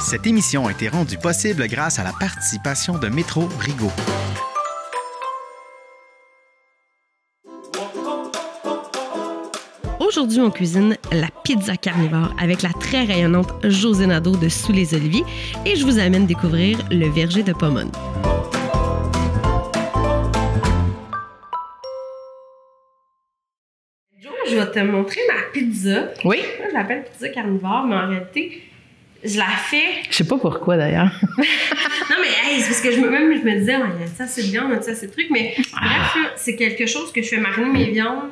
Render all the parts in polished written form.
Cette émission a été rendue possible grâce à la participation de Métro Rigaud. Aujourd'hui, on cuisine la pizza carnivore avec la très rayonnante José Nadeau de Sous les Oliviers et je vous amène découvrir le verger de Pomone. Jo, je vais te montrer ma pizza. Oui. Moi, je l'appelle pizza carnivore, mais en réalité, je la fais... Je sais pas pourquoi, d'ailleurs. Non, mais hey, c'est parce que je me disais, oh, il y a ça, c'est de viande, il y a ça, c'est de trucs, mais bref, là, c'est quelque chose que je fais mariner mes viandes.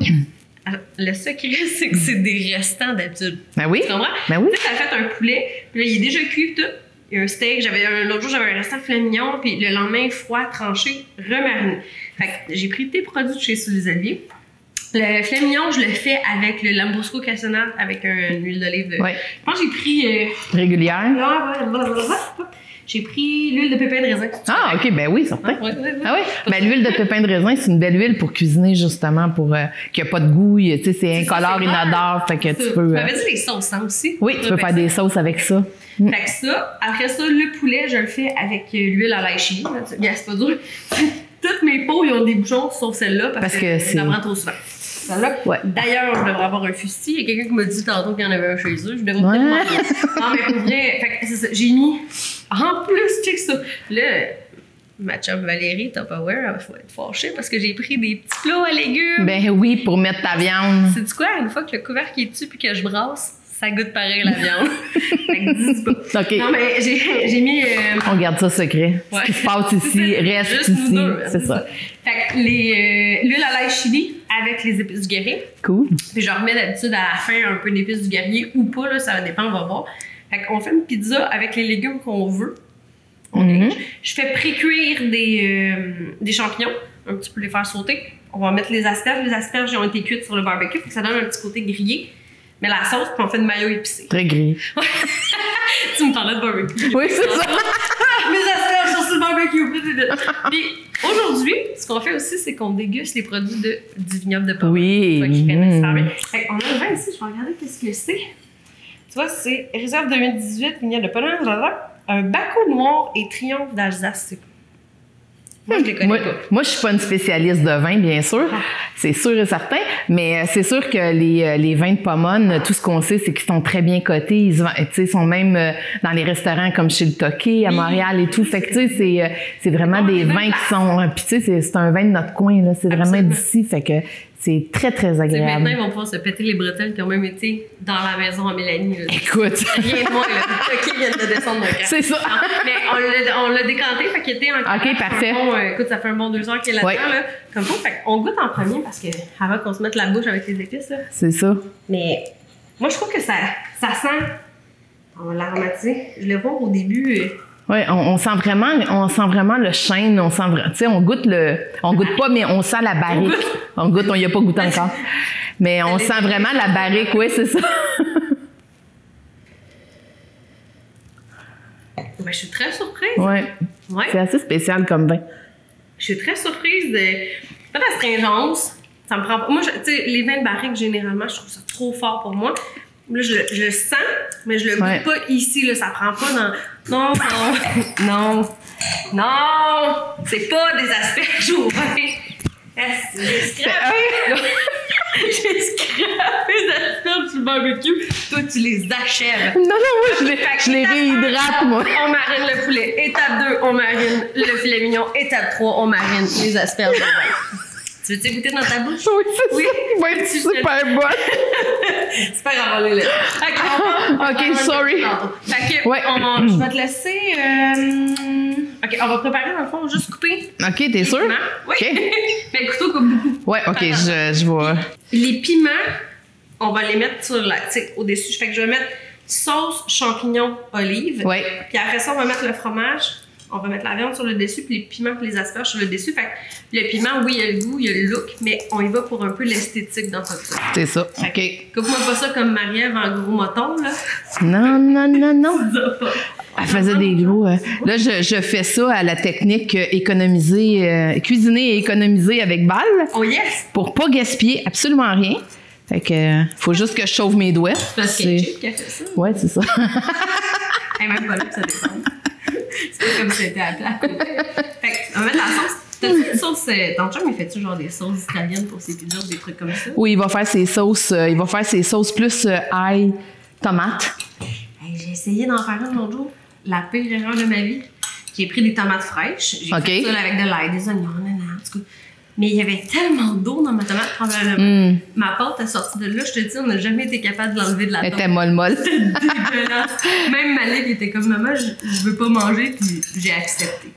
Alors, le secret, c'est que c'est des restants d'habitude. Ben oui. Tu comprends? Ben oui. Tu sais, t'as fait un poulet, puis là, il est déjà cuit, tout. Il y a un steak. L'autre jour, j'avais un restant de filet mignon, puis le lendemain, froid, tranché, remariné. Fait que j'ai pris tes produits de chez Sous les Oliviers. Le filet mignon, je le fais avec le Lambrusco cassonade, avec une huile d'olive. Ouais. Je pense que j'ai pris... Régulière. J'ai pris l'huile de pépin de raisin. Ah, OK, ben oui, certain. Ouais. Ah oui? Ben l'huile de pépin de raisin, c'est une belle huile pour cuisiner, justement, pour qu'il n'y a pas de goût. Tu sais, c'est incolore, inodore, fait que tu peux... Tu m'avais dit les sauces, hein, aussi? Oui, tu peux faire des sauces avec ça. Fait que ça, après ça, le poulet, je le fais avec l'huile à l'ail chili. Bien, c'est pas dur. Toutes mes peaux, ils ont des bouchons, sauf celle-là, parce que je la prends trop souvent. Celle-là. Ouais. D'ailleurs, je devrais avoir un fusil. Il y a quelqu'un qui m'a dit tantôt qu'il y en avait un chez eux. Je devrais peut-être m'en aller. Non, mais pour vrai, fait que c'est ça. J'ai mis... En plus, check ça. Là, ma chum Valérie, Tupperware, elle va être fâchée parce que j'ai pris des petits plats à légumes. Ben oui, pour mettre ta viande. Sais-tu quoi? Une fois que le couvercle est dessus puis que je brasse, ça goûte pareil la viande. Fait que dis pas. OK. Non, mais j'ai mis... On garde ça secret. Ouais. Ce qui se passe ici reste juste ici. C'est ça. Fait que l'huile à l'ail chili avec les épices du guerrier. Cool. Puis je remets d'habitude à la fin un peu d'épices du guerrier ou pas, là, ça dépend, on va voir. Fait qu'on fait une pizza avec les légumes qu'on veut. Je fais pré-cuire des champignons, un petit peu les faire sauter. On va mettre les asperges. Les asperges ont été cuites sur le barbecue, fait que ça donne un petit côté grillé. Mais la sauce, puis on fait une mayo épicée. Très grillé. Tu me parlais de barbecue. Oui, c'est ça. Mes asperges sont sur le barbecue. Puis aujourd'hui, ce qu'on fait aussi, c'est qu'on déguste les produits du vignoble de Pomone. Oui. Fait qu'on a un vin ici, je vais regarder qu'est-ce que c'est. Tu vois, c'est Réserve 2018, vignoble de Pomone, un Baco noir et Triomphe d'Alsace. Moi, je les connais pas. Moi, je suis pas une spécialiste de vin, bien sûr. C'est sûr et certain. Mais c'est sûr que les vins de Pomone, tout ce qu'on sait, c'est qu'ils sont très bien cotés. Ils sont même dans les restaurants comme chez le Toqué, à Montréal et tout. Fait que, tu sais, c'est vraiment des vins qui sont... Puis, tu sais, c'est un vin de notre coin, là. C'est vraiment d'ici. Fait que c'est très, très agréable. Maintenant, ils vont pouvoir se péter les bretelles qui ont même été dans la maison à Mélanie. Là. Écoute. Rien de moins, là. Le Toqué vient de descendre mon cœur. C'est ça. Mais on l'a décanté, fait qu'il était en OK, parfait. Écoute, ça fait un bon 2 heures qu'il est là-dedans, là. Comme ça, fait qu'on goûte en premier parce que avant qu'on se mette la bouche avec les épices, là. C'est ça. Mais moi, je trouve que ça sent... On va l'aromatiser. Je le vois au début... Oui, on sent vraiment le chêne, tu sais, on goûte pas, mais on sent la barrique. On y a pas goûté encore. Mais on sent vraiment la barrique, oui, c'est ça. Ben, je suis très surprise. Ouais. Ouais. C'est assez spécial comme vin. Je suis très surprise de pas l'astringence. Ça me prend pas. Moi, tu sais, les vins de barrique, généralement, je trouve ça trop fort pour moi. Là, je le sens, mais je le goûte pas ici, là. Ça prend pas dans... Non. C'est pas des asperges au vin. J'ai scrapé des asperges sur le barbecue. Toi, tu les achèves. Non, moi, je les réhydrate, moi. On marine le poulet. Étape 2, on marine le filet mignon. Étape 3, on marine les asperges au vin. Tu veux-tu goûter dans ta bouche? Oui, c'est ça. Va être super bonne. C'est pas grave, on les laisse. OK, sorry. Fait que, je vais te laisser... OK, on va préparer, dans le fond, juste couper. OK, t'es sûr? Oui. OK. Mais le couteau coupe beaucoup. Ouais, OK, je vois. Les piments, on va les mettre au-dessus. Fait que je vais mettre sauce, champignons, olive. Ouais. Puis après ça, on va mettre le fromage. On va mettre la viande sur le dessus, puis les piments et les asperges sur le dessus. Fait que le piment, oui, il y a le goût, il y a le look, mais on y va pour un peu l'esthétique dans tout ça. C'est ça, OK. Coupe-moi pas ça comme Marie-Ève en gros moton, là. Non. Elle faisait des gros... Là, je fais ça à la technique cuisiner et économiser avec balle. Oh yes! Pour pas gaspiller absolument rien. Fait que faut juste que je chauffe mes doigts. C'est parce que c'est Chip qui a fait ça. Ouais, c'est ça. Elle est même pas là pour ça descendre. C'est pas comme si c'était à plat. Fait que, on va mettre la sauce. T'as-tu une sauce... Ton chum, il fait-tu genre des sauces italiennes pour ses pizzas ou des trucs comme ça? Oui, il va faire ses sauces plus ail, tomate. Hey, j'ai essayé d'en faire un l'autre jour. La pire erreur de ma vie. J'ai pris des tomates fraîches. J'ai fait ça avec de l'ail, des oignons, en tout cas. Mais il y avait tellement d'eau dans ma tomate, probablement. Ma pâte est sortie de là, je te dis, on n'a jamais été capable de l'enlever de la tomate. Elle était molle. C'était dégueulasse. Même Malik était comme, maman, je veux pas manger, puis j'ai accepté.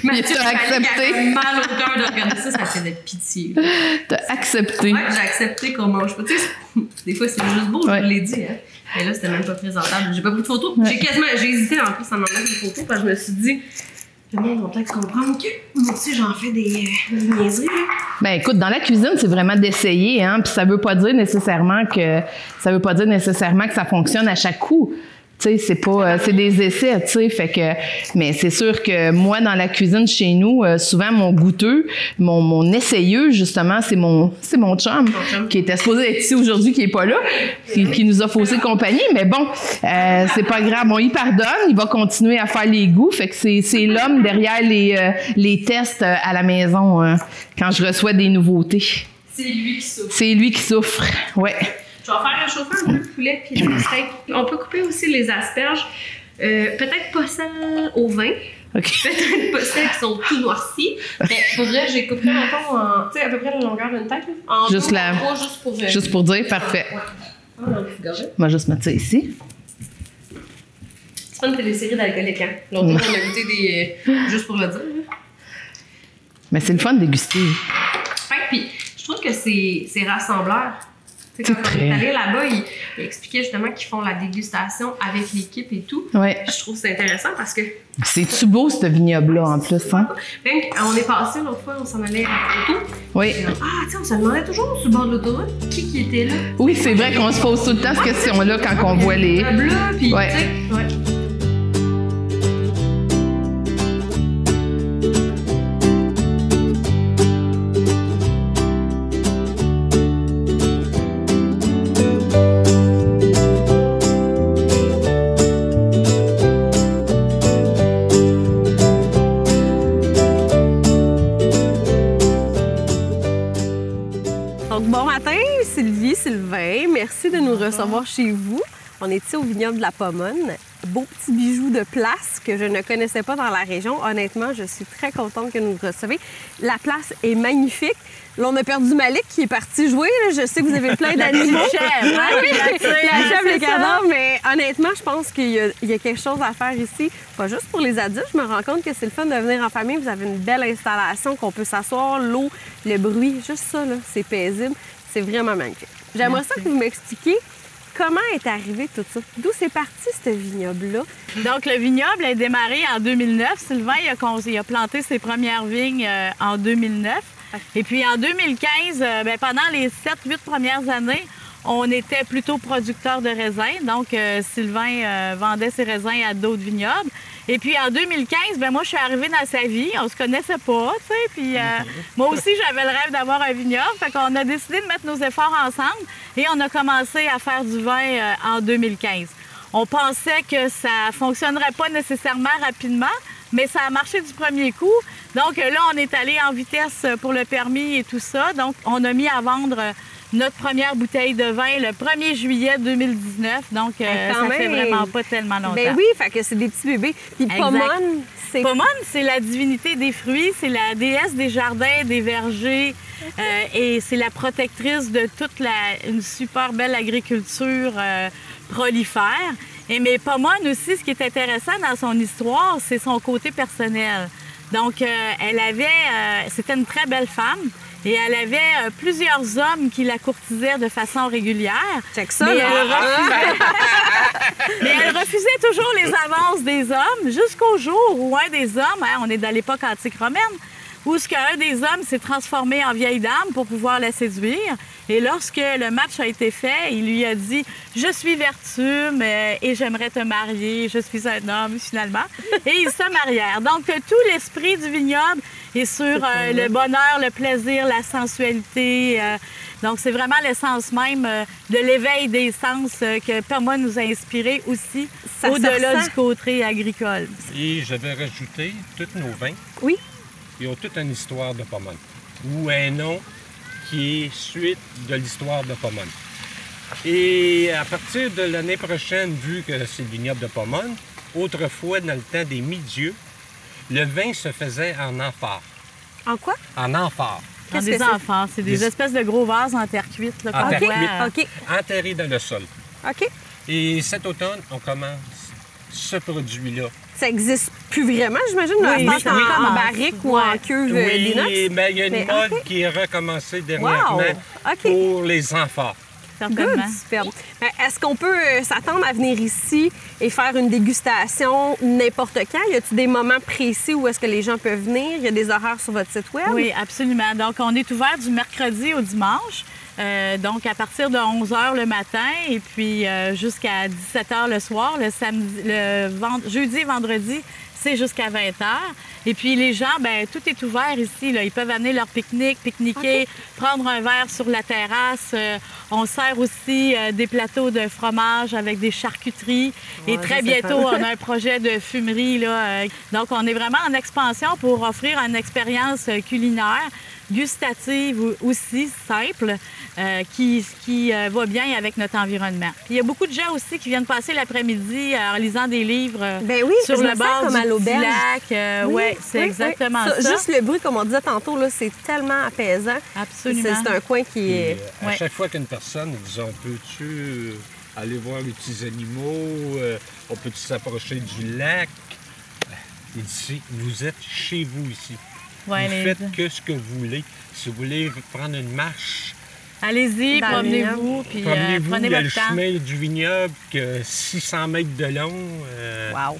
Mathieu t'a accepté. J'avais mal au cœur de regarder ça, ça faisait pitié. T'as accepté. Ouais, j'ai accepté qu'on mange pas. Tu sais, des fois, c'est juste beau, je vous l'ai dit. Hein. Mais là, c'était même pas présentable. J'ai pas pris de photos. J'ai hésité en plus à m'enlever des photos, parce que je me suis dit, le monde va peut-être comprendre que moi aussi, j'en fais des niaiseries. Ben écoute, dans la cuisine, c'est vraiment d'essayer, hein. Puis ça veut pas dire nécessairement que ça fonctionne à chaque coup. Tu sais, c'est des essais, tu sais, fait que, mais c'est sûr que moi, dans la cuisine chez nous, souvent, mon goûteux, mon essayeux, justement, c'est mon chum, qui était supposé être ici aujourd'hui, qui est pas là, qui nous a faussé compagnie, mais bon, c'est pas grave, on y pardonne, il va continuer à faire les goûts, fait que c'est l'homme derrière les tests à la maison, quand je reçois des nouveautés. C'est lui qui souffre. C'est lui qui souffre, ouais. Je vais faire réchauffer un peu de poulet puis le steak. On peut couper aussi les asperges. Peut-être pas celles au vin. Peut-être pas celles qui sont tout noircies. Mais pour vrai, j'ai coupé encore en... Tu sais, à peu près la longueur d'une tête. En juste juste pour dire, parfait. Ouais. On va juste mettre ça ici. C'est pas une télésérie d'alcoolique, hein? L'autre jour, on a goûté des... juste pour le dire. Mais c'est le fun de déguster. Ouais, puis je trouve que c'est rassembleur. Quand on est allé là-bas, il expliquait justement qu'ils font la dégustation avec l'équipe et tout. Ouais. Je trouve que c'est intéressant parce que... C'est-tu beau, ce vignoble-là, en plus, hein? Même, on est passé l'autre fois, on s'en allait à l'auto. Oui. Tu sais, on se demandait toujours sur le bord de l'autoroute qui était là. Oui, c'est vrai qu'on se pose tout le temps cette question-là quand on voit les... Bleu, puis ouais. Tu sais, ouais. Sylvain, merci de nous recevoir chez vous. On est ici au vignoble de la Pomone. Beau petit bijou de place que je ne connaissais pas dans la région. Honnêtement, je suis très contente que nous recevez. La place est magnifique. Là, on a perdu Malik qui est parti jouer. Là. Je sais que vous avez plein d'animaux. La chèvre, les cadavres. Mais honnêtement, je pense qu'il y a quelque chose à faire ici. Pas juste pour les adultes. Je me rends compte que c'est le fun de venir en famille. Vous avez une belle installation, qu'on peut s'asseoir, l'eau, le bruit. Juste ça, là, c'est paisible. C'est vraiment magnifique. J'aimerais ça que vous m'expliquiez comment est arrivé tout ça. D'où c'est parti, ce vignoble-là? Donc, le vignoble a démarré en 2009. Sylvain, il a planté ses premières vignes en 2009. Et puis, en 2015, pendant les 7-8 premières années, on était plutôt producteur de raisins. Donc, Sylvain vendait ses raisins à d'autres vignobles. Et puis, en 2015, moi, je suis arrivée dans sa vie. On se connaissait pas, tu sais. Puis, moi aussi, j'avais le rêve d'avoir un vignoble. Fait qu'on a décidé de mettre nos efforts ensemble et on a commencé à faire du vin en 2015. On pensait que ça fonctionnerait pas nécessairement rapidement, mais ça a marché du premier coup. Donc, là, on est allé en vitesse pour le permis et tout ça. Donc, on a mis à vendre notre première bouteille de vin le 1er juillet 2019. Donc, ça fait vraiment pas tellement longtemps. Ben oui, fait que c'est des petits bébés. Puis Pomone, c'est... Pomone, c'est la divinité des fruits, c'est la déesse des jardins, des vergers, et c'est la protectrice de toute une super belle agriculture prolifère. Mais Pomone aussi, ce qui est intéressant dans son histoire, c'est son côté personnel. Donc, c'était une très belle femme. Et elle avait plusieurs hommes qui la courtisaient de façon régulière. C'est ça, mais elle refusait toujours les avances des hommes jusqu'au jour où un des hommes, on est dans l'époque antique romaine, où un des hommes s'est transformé en vieille dame pour pouvoir la séduire. Et lorsque le match a été fait, il lui a dit « Je suis Vertume et j'aimerais te marier. Je suis un homme, finalement. » Et ils se marièrent. Donc, tout l'esprit du vignoble et sur le bonheur, le plaisir, la sensualité. Donc, c'est vraiment l'essence même de l'éveil des sens que Pomone nous a inspiré aussi, au-delà du côté agricole. Et je vais rajouter tous nos vins. Oui. Ils ont toute une histoire de Pomone, ou un nom qui est suite de l'histoire de Pomone. Et à partir de l'année prochaine, vu que c'est le vignoble de Pomone, autrefois, dans le temps des mi-dieux, le vin se faisait en amphore. En quoi? En amphore. Dans des amphores. C'est des espèces de gros vases en terre cuite. Là, en terre OK. cuite, enterrés dans le sol. OK. Et cet automne, on commence ce produit-là. Ça n'existe plus vraiment, j'imagine, en barrique ou en cuve d'inox? Oui, mais il y a une mode qui est recommencée dernièrement pour les amphores. Good, superbe. Est-ce qu'on peut s'attendre à venir ici et faire une dégustation n'importe quand? Y a-t-il des moments précis où est-ce que les gens peuvent venir? Il y a des horaires sur votre site web? Oui, absolument. Donc, on est ouvert du mercredi au dimanche. Donc, à partir de 11 h le matin et puis jusqu'à 17 h le soir. Jeudi et vendredi, c'est jusqu'à 20 h. Et puis, les gens, bien, tout est ouvert ici. Là. Ils peuvent amener leur pique-nique, pique-niquer, prendre un verre sur la terrasse. On sert aussi des plateaux de fromage avec des charcuteries. Et très bientôt, on a un projet de fumerie. Là. Donc, on est vraiment en expansion pour offrir une expérience culinaire, gustative aussi, simple, qui va bien avec notre environnement. Puis, il y a beaucoup de gens aussi qui viennent passer l'après-midi en lisant des livres sur le bord du petit lac. Oui, c'est exactement ça. Juste le bruit, comme on disait tantôt, là, c'est tellement apaisant. Absolument. C'est un coin qui est... À chaque fois qu'une personne dit « On peut-tu aller voir les petits animaux? On peut-tu s'approcher du lac? » Il dit « Vous êtes chez vous ici. Ouais, vous faites que ce que vous voulez. Si vous voulez prendre une marche, allez-y, promenez-vous, puis prenez votre temps. Il y a le chemin du vignoble, que 600 mètres de long. Wow!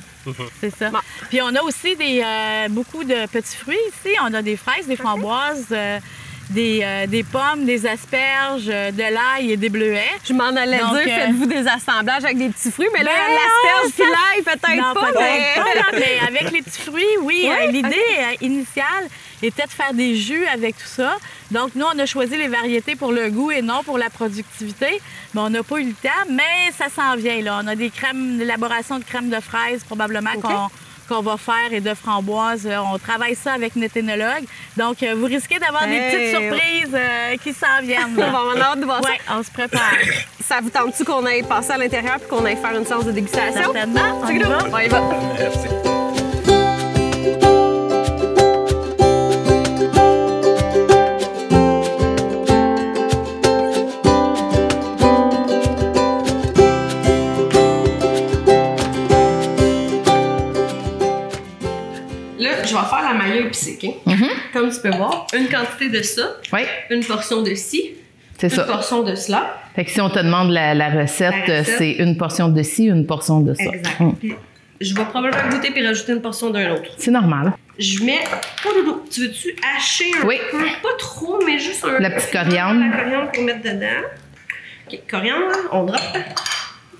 C'est ça. Bon. Puis on a aussi beaucoup de petits fruits ici. On a des fraises, des framboises, des pommes, des asperges, de l'ail et des bleuets. Je m'en allais dire, faites-vous des assemblages avec des petits fruits, mais là, l'asperge puis l'ail, peut-être pas. Mais avec les petits fruits, oui. L'idée initiale était de faire des jus avec tout ça. Donc, nous, on a choisi les variétés pour le goût et non pour la productivité. Mais on n'a pas eu le temps, mais ça s'en vient, là. On a des crèmes, l'élaboration de crème de fraises, probablement, qu'on va faire, et de framboises. On travaille ça avec une éthénologue. Donc, vous risquez d'avoir des petites surprises qui s'en viennent. On va hâte de voir ça. Oui, on se prépare. Ça vous tente-tu qu'on aille passer à l'intérieur puis qu'on aille faire une séance de dégustation? Certainement. On y va. On y va. Merci. Je vais faire la maillot épicée, OK? Comme tu peux voir, une quantité de ça, une portion de ci, une portion de cela. Fait que si on te demande la recette, c'est une portion de ci, une portion de ça. Exact. Puis, je vais probablement goûter puis rajouter une portion d'un autre. C'est normal. Je mets... Tu veux-tu hacher un peu? Pas trop, mais juste un peu. La petite coriandre. La coriandre pour mettre dedans. OK, coriandre, on drop.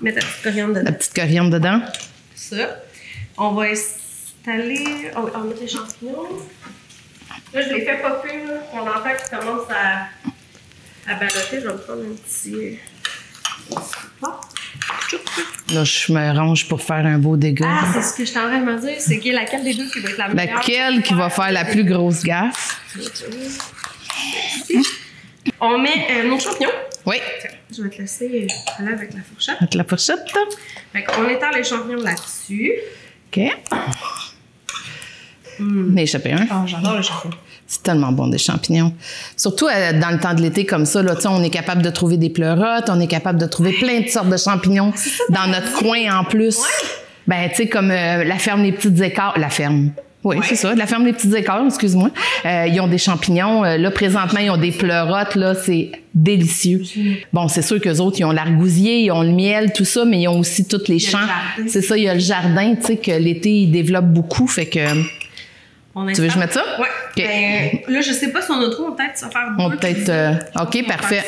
Mets ta petite coriandre dedans. La petite coriandre dedans. Ça. On va installer... On va mettre les champignons. Là, je les fais popper, là. On entend qu'ils commencent à balloter. Je vais me prendre un petit... Là, je me range pour faire un beau dégât. Ah, c'est ce que je t'en train de me dire. C'est laquelle des deux qui va être la meilleure? Laquelle qui va faire la plus grosse gaffe? On met nos champignons. Oui. Je vais te laisser aller avec la fourchette. Avec la fourchette. Fait qu'on étend les champignons là-dessus. OK. On a échappé un. Oh, j'adore les champignons. C'est tellement bon, des champignons. Surtout dans le temps de l'été comme ça, là, on est capable de trouver des pleurotes, on est capable de trouver plein de sortes de champignons dans notre coin en plus. Ouais. Ben, tu sais, comme la ferme Les Petites Écarts. La ferme. Oui, c'est ça. La ferme Les Petites Écarts, excuse-moi. Ils ont des champignons. Là, présentement, ils ont des pleurotes. Là, c'est délicieux. Bon, c'est sûr qu'eux autres, ils ont l'argousier, ils ont le miel, tout ça, mais ils ont aussi tous les champs. C'est ça, il y a le jardin, tu sais, que l'été, ils développent beaucoup. Fait que... Tu veux que je mette ça? Oui. Okay. Là, je sais pas si on a trop, on peut-être ça faire on peut-être. OK, parfait.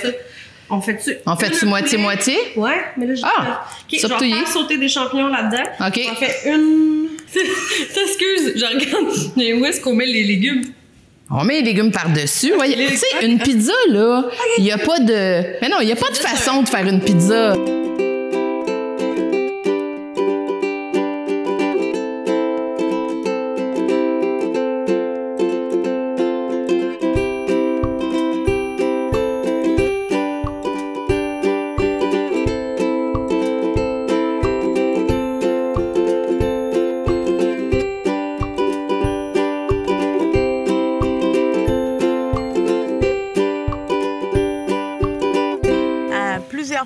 On fait-tu? On fait-tu moitié-moitié? Oui, mais là, je vais faire sauter des champignons là-dedans. OK. On fait une. T'excuses, je regarde où est-ce qu'on met les légumes. On met les légumes par-dessus. Ouais, tu sais, une pizza, là, il n'y a pas de... Mais non, il n'y a pas de façon de faire une pizza.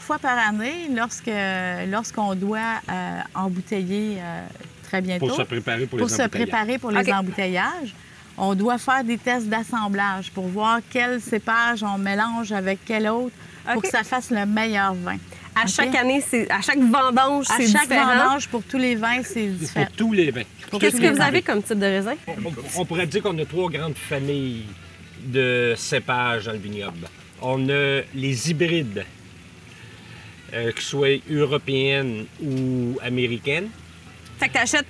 Fois par année, lorsqu'on doit embouteiller très bientôt. Pour se préparer pour les embouteillages, on doit faire des tests d'assemblage pour voir quel cépage on mélange avec quel autre pour que ça fasse le meilleur vin. À chaque année, à chaque vendange, c'est différent? À chaque vendange, pour tous les vins, c'est différent. Pour tous les vins. Qu'est-ce que vous avez comme type de raisin? On pourrait dire qu'on a 3 grandes familles de cépages dans le vignoble. On a les hybrides, que ce soit européenne ou américaine. Fait que tu achètes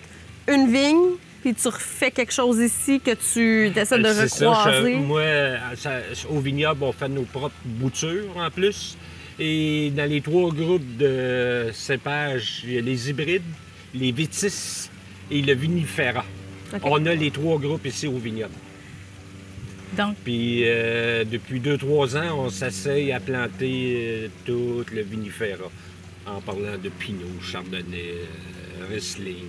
une vigne, puis tu refais quelque chose ici que tu essaies de recroiser. Moi, au vignoble, on fait nos propres boutures en plus. Et dans les 3 groupes de cépages, il y a les hybrides, les vitis et le vinifera. Okay. On a les 3 groupes ici au vignoble. Donc. Puis depuis 2-3 ans, on s'essaye à planter tout le vinifera en parlant de Pinot, Chardonnay, Riesling,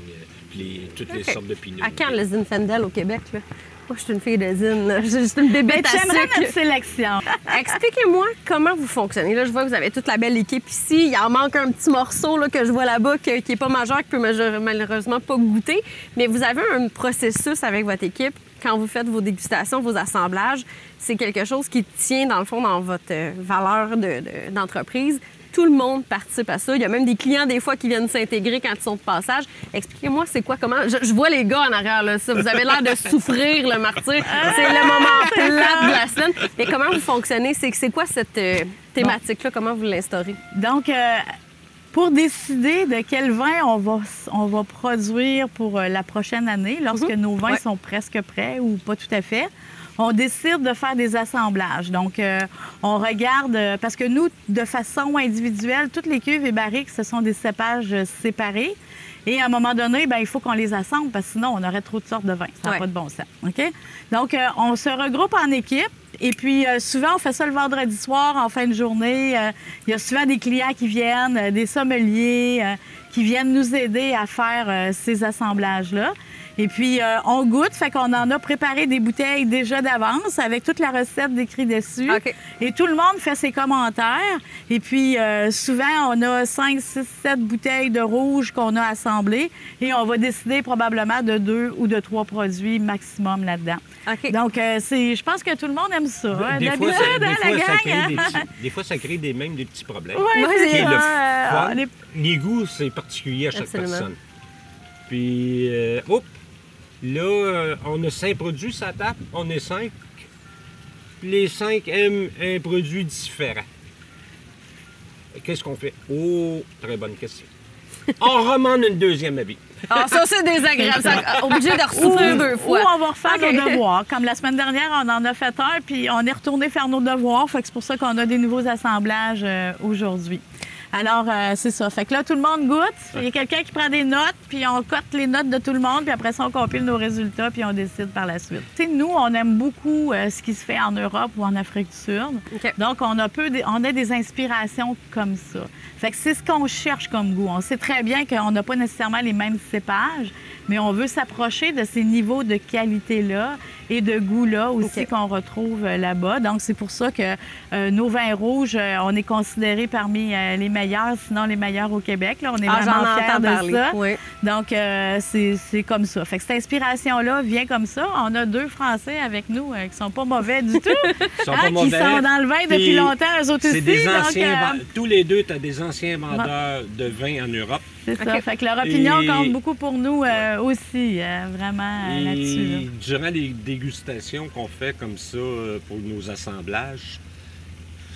puis toutes les sortes de Pinot. À quand le Zinfandel au Québec, là? Moi, je suis une fille de zine. Je suis une bébête à sucre. J'aimerais notre sélection. Expliquez-moi comment vous fonctionnez. Là, je vois que vous avez toute la belle équipe ici. Il en manque un petit morceau là, que je vois là-bas qui n'est pas majeur, qui peut malheureusement pas goûter. Mais vous avez un processus avec votre équipe. Quand vous faites vos dégustations, vos assemblages, c'est quelque chose qui tient, dans le fond, dans votre valeur d'entreprise. Tout le monde participe à ça. Il y a même des clients, des fois, qui viennent s'intégrer quand ils sont de passage. Expliquez-moi, c'est quoi, comment... Je vois les gars en arrière, là, ça. Vous avez l'air de souffrir, le martyr. C'est le moment plat de la semaine. Mais comment vous fonctionnez? C'est quoi cette thématique-là? Comment vous l'instaurez? Donc, pour décider de quel vin on va produire pour la prochaine année, lorsque nos vins sont presque prêts ou pas tout à fait, on décide de faire des assemblages. Donc, on regarde, parce que nous, de façon individuelle, toutes les cuves et barriques, ce sont des cépages séparés. Et à un moment donné, bien, il faut qu'on les assemble parce que sinon, on aurait trop de sortes de vins. Ça n'a pas de bon sens. OK? Donc, on se regroupe en équipe. Et puis, souvent, on fait ça le vendredi soir, en fin de journée. Il y a souvent des clients qui viennent, des sommeliers qui viennent nous aider à faire ces assemblages-là. Et puis, on goûte, fait qu'on en a préparé des bouteilles déjà d'avance avec toute la recette décrite dessus. Okay. Et tout le monde fait ses commentaires. Et puis, souvent, on a 5, 6, 7 bouteilles de rouge qu'on a assemblées et on va décider probablement de 2 ou de 3 produits maximum là-dedans. Okay. Donc, je pense que tout le monde aime ça. Des fois, ça crée même des petits problèmes. Oui, c'est le fun. Les goûts, c'est particulier à chaque personne. Puis, là, on a 5 produits sur la table. On est 5. Puis les 5 aiment un produit différent. Qu'est-ce qu'on fait? Oh, très bonne question. On remonte une deuxième avis. Ah, ça, c'est désagréable. Obligé de ressouffrir 2 fois. Ou on va refaire nos devoirs. Comme la semaine dernière, on en a fait un, puis on est retourné faire nos devoirs. Fait que c'est pour ça qu'on a des nouveaux assemblages aujourd'hui. Alors, c'est ça. Fait que là, tout le monde goûte. Il y a quelqu'un qui prend des notes, puis on cote les notes de tout le monde, puis après ça, on compile nos résultats, puis on décide par la suite. Tu sais, nous, on aime beaucoup ce qui se fait en Europe ou en Afrique du Sud. Okay. Donc, on a des inspirations comme ça. Fait que c'est ce qu'on cherche comme goût. On sait très bien qu'on n'a pas nécessairement les mêmes cépages, mais on veut s'approcher de ces niveaux de qualité-là et de goût-là aussi qu'on retrouve là-bas. Donc, c'est pour ça que nos vins rouges, on est considérés parmi les meilleurs, sinon les meilleurs au Québec. Là, on est vraiment fiers de ça. Oui. Donc, c'est comme ça. Fait que cette inspiration-là vient comme ça. On a 2 Français avec nous qui sont pas mauvais du tout. Qui sont dans le vin depuis longtemps, eux autres aussi. Des anciens, tous les deux, tu as des anciens vendeurs de vin en Europe. C'est ça. Fait que leur opinion compte beaucoup pour nous aussi, vraiment là-dessus. Là. Durant les dégustations qu'on fait comme ça pour nos assemblages,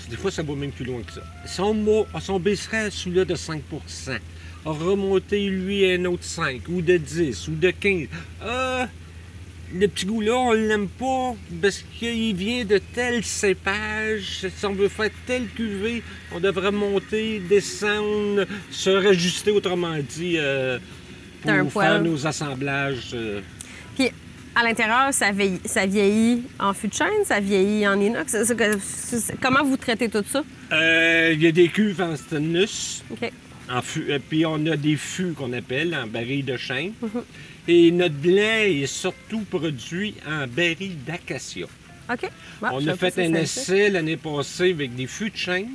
des fois, ça va même plus loin que ça. Si on baisserait celui-là de 5 remonter lui un autre 5, ou de 10, ou de 15, le petit goût-là, on l'aime pas parce qu'il vient de tel cépage. Si on veut faire telle cuvée, on devrait monter, descendre, se réajuster, autrement dit, pour faire nos assemblages. Puis, à l'intérieur, ça vieillit en fût de chêne, ça vieillit en inox. Comment vous traitez tout ça? Il y a des cuves en stainless. OK. Puis on a des fûts qu'on appelle en baril de chêne. Et notre blanc est surtout produit en baril d'acacia. OK. On a fait un essai l'année passée avec des fûts de chêne.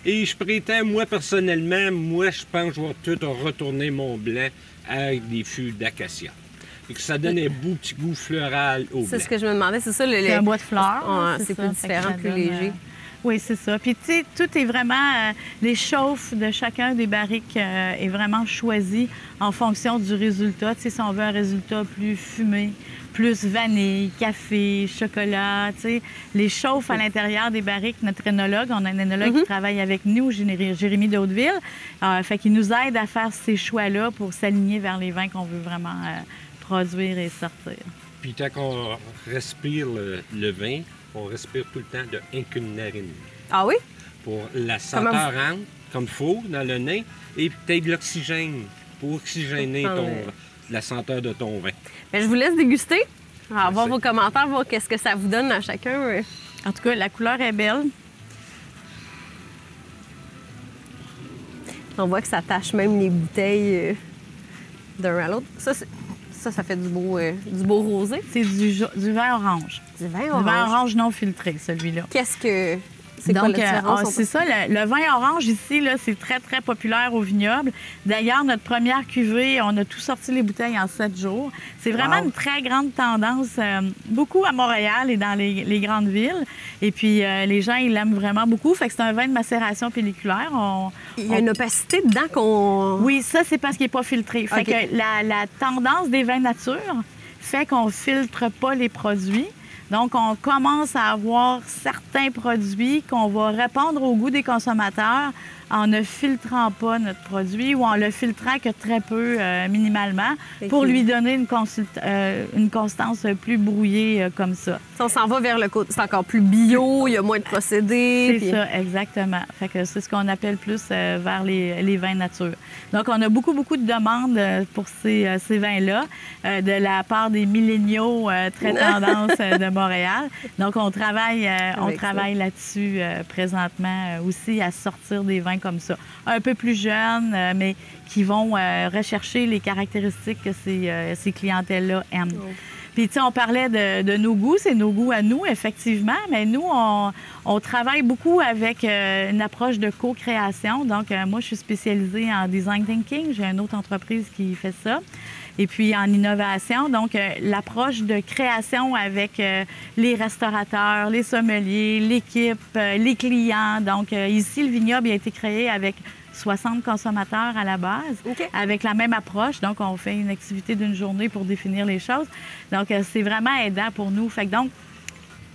Et je prétends, moi, personnellement, je pense que je vais tout retourner mon blanc avec des fûts d'acacia. Et que ça donne un beau petit goût floral au blanc. C'est ce que je me demandais, c'est ça? C'est un bois de fleurs. C'est plus différent, plus léger. Oui, c'est ça. Puis, tu sais, tout est vraiment... les chauffes de chacun des barriques est vraiment choisi en fonction du résultat. Tu sais, si on veut un résultat plus fumé, plus vanille, café, chocolat, tu sais, les chauffes à l'intérieur des barriques, notre énologue, on a un énologue qui travaille avec nous, Jérémy d'Hauteville, fait qu'il nous aide à faire ces choix-là pour s'aligner vers les vins qu'on veut vraiment produire et sortir. Puis, tant qu'on respire le vin, on respire tout le temps de un qu'une narine. Ah oui? Pour la senteur rentre comme il faut dans le nez et peut-être de l'oxygène pour oxygéner la senteur de ton vin. Bien, je vous laisse déguster. On va voir vos commentaires, voir qu'est-ce que ça vous donne à chacun. En tout cas, la couleur est belle. On voit que ça tache même les bouteilles d'un à l'autre. Ça fait du beau rosé. C'est du vin orange. Du vin orange. Du vin orange non filtré, celui-là. Qu'est-ce que... C'est donc, quoi la différence? C'est ça, le vin orange ici, là, c'est très, très populaire au vignoble. D'ailleurs, notre première cuvée, on a tout sorti les bouteilles en 7 jours. C'est vraiment une très grande tendance, beaucoup à Montréal et dans les grandes villes. Et puis, les gens, ils l'aiment vraiment beaucoup. Fait que c'est un vin de macération pelliculaire. Il y a une opacité dedans qu'on... Oui, ça, c'est parce qu'il n'est pas filtré. Fait que la tendance des vins nature fait qu'on ne filtre pas les produits. Donc, on commence à avoir certains produits qu'on va répondre au goût des consommateurs en ne filtrant pas notre produit ou en le filtrant que très peu, minimalement, pour lui donner une constance plus brouillée comme ça. Si on s'en va vers le côté, c'est encore plus bio, il y a moins de procédés. C'est ça, exactement. Fait que c'est ce qu'on appelle plus vers les vins nature. Donc, on a beaucoup, beaucoup de demandes pour ces vins-là de la part des milléniaux très tendance de Montréal. Donc, on travaille là-dessus présentement aussi à sortir des vins comme ça. Un peu plus jeunes, mais qui vont rechercher les caractéristiques que ces clientèles-là aiment. Oh. Puis, tu sais, on parlait de nos goûts, c'est nos goûts à nous, effectivement, mais nous, on travaille beaucoup avec une approche de co-création. Donc, moi, je suis spécialisée en design thinking. J'ai une autre entreprise qui fait ça. Et puis, en innovation, donc, l'approche de création avec les restaurateurs, les sommeliers, l'équipe, les clients. Donc, ici, le vignoble a été créé avec 60 consommateurs à la base, avec la même approche. Donc, on fait une activité d'une journée pour définir les choses. Donc, c'est vraiment aidant pour nous. Fait que donc,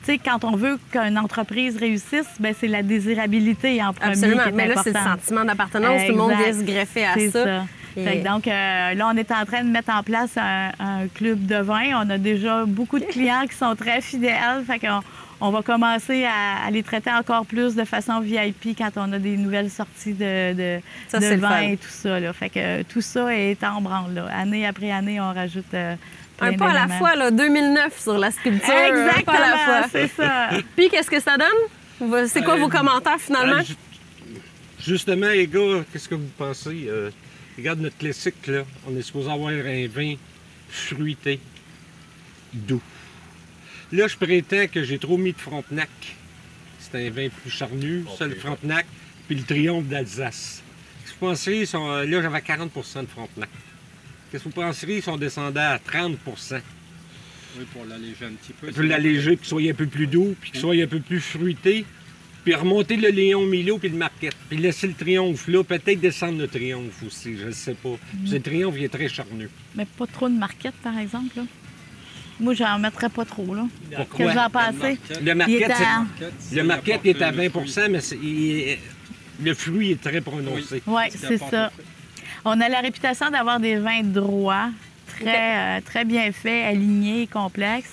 tu sais, quand on veut qu'une entreprise réussisse, bien, c'est la désirabilité en premier. Absolument. Qui est mais là, c'est le sentiment d'appartenance. Tout le monde vient se greffer à ça. Fait que donc, là, on est en train de mettre en place un club de vin. On a déjà beaucoup de clients qui sont très fidèles. Fait qu'on va commencer à les traiter encore plus de façon VIP quand on a des nouvelles sorties de vin et tout ça. Là. Fait que tout ça est en branle. Là. Année après année, on rajoute un pas à la fois, là, 2009 sur la sculpture. Exactement, un pas à la fois. c'est ça. Puis, qu'est-ce que ça donne? C'est quoi vos commentaires, finalement? Justement, les gars, qu'est-ce que vous pensez? Regarde notre classique, là. On est supposé avoir un vin fruité, doux. Là, je prétends que j'ai trop mis de Frontenac. C'est un vin plus charnu, ça, le Frontenac, puis le Triomphe d'Alsace. Qu'est-ce que vous pensez? Là, j'avais 40 de Frontenac. Qu'est-ce que vous penseriez si on descendait à 30 Oui, pour l'alléger un petit peu. Pour l'alléger, qu'il soit un peu plus doux, puis qu'il soit un peu plus fruité. Puis remonter le Léon Milo puis le Marquette. Puis laisser le Triomphe là. Peut-être descendre le Triomphe aussi, je ne sais pas. Puis le Triomphe, il est très charnu. Mais pas trop de Marquette, par exemple, là? Moi, j'en mettrais pas trop, là. Pourquoi? Que j'en passais. Le Marquette, il est à 20 mais le fruit est très prononcé. Oui, c'est ça. On a la réputation d'avoir des vins droits, très bien fait, aligné, complexe.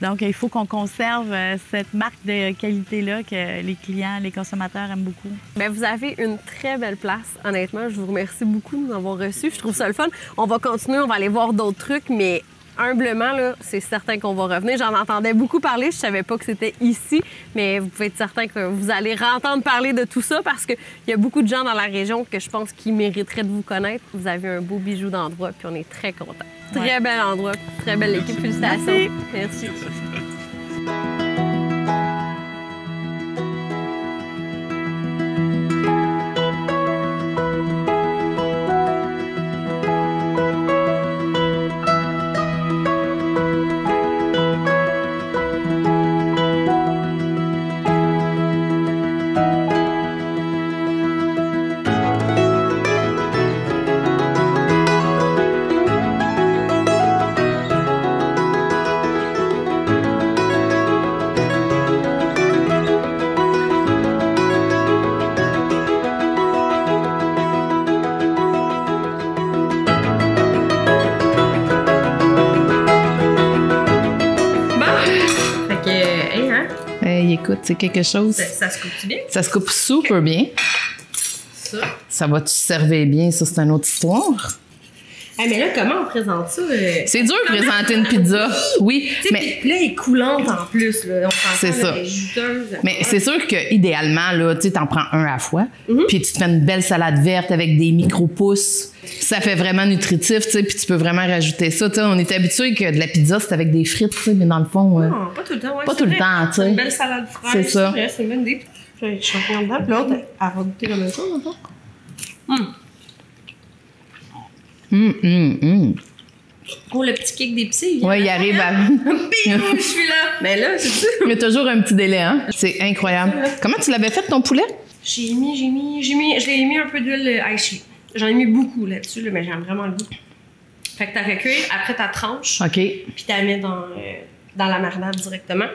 Donc, il faut qu'on conserve cette marque de qualité-là que les clients, les consommateurs aiment beaucoup. Bien, vous avez une très belle place, honnêtement. Je vous remercie beaucoup de nous avoir reçus. Je trouve ça le fun. On va continuer, on va aller voir d'autres trucs, mais humblement, là, c'est certain qu'on va revenir. J'en entendais beaucoup parler. Je savais pas que c'était ici, mais vous pouvez être certain que vous allez entendre parler de tout ça parce qu'il y a beaucoup de gens dans la région que je pense qui mériteraient de vous connaître. Vous avez un beau bijou d'endroit, puis on est très contents. Très bel endroit, très belle équipe. Félicitations. Merci. Écoute, c'est quelque chose. Ça se coupe bien? Ça se coupe super bien. Ça va-tu servir bien? Ça, c'est une autre histoire. Hey, mais là, comment on présente ça? C'est dur de présenter une pizza. Oui, mais là, elle est coulante en plus. Là. C'est ça. Elle est juteuse. Mais c'est sûr que idéalement, là, tu t'en prends un à la fois, puis tu te fais une belle salade verte avec des micro-pousses. Ça fait vraiment nutritif, tu sais, puis tu peux vraiment rajouter ça. Tu sais, on est habitué que de la pizza, c'est avec des frites, tu sais, mais dans le fond... Non, pas tout le temps. Ouais, pas tout le temps, tu sais. Une belle salade fraîche. C'est ça. C'est une bonne idée. Je suis en dedans. Puis l'autre, elle va goûter la même chose, en fait. Oh, le petit kick d'épicé. Oui, il arrive à... Je suis là. Mais là, c'est ça. Il y a toujours un petit délai, hein? C'est incroyable. Comment tu l'avais fait, ton poulet? Je l'ai mis un peu d'huile hachée. J'en ai mis beaucoup là-dessus, là, mais j'aime vraiment le goût. Fait que t'as fait cuire, après ta tranche. OK. Puis t'as mis dans la marinade directement.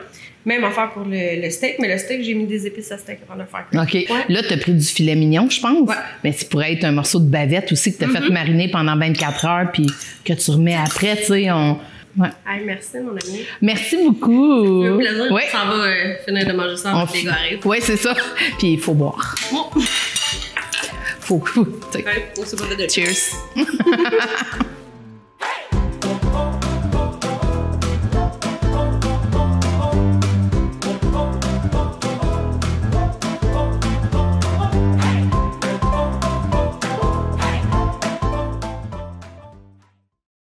Même affaire pour le steak, mais le steak, j'ai mis des épices à steak avant de le faire cuire. OK. Ouais. Là, tu as pris du filet mignon, je pense. Ouais. Mais ça pourrait être un morceau de bavette aussi que tu as fait mariner pendant 24 heures puis que tu remets après, tu sais. Ouais. Hey, merci, mon ami. Merci beaucoup. C'est un plaisir. Ouais. On s'en va finir de manger ça avant que les gars arrivent. Oui, c'est ça. Puis il faut boire. Bon. Faut. Ouais, on s'est pas fait de Cheers.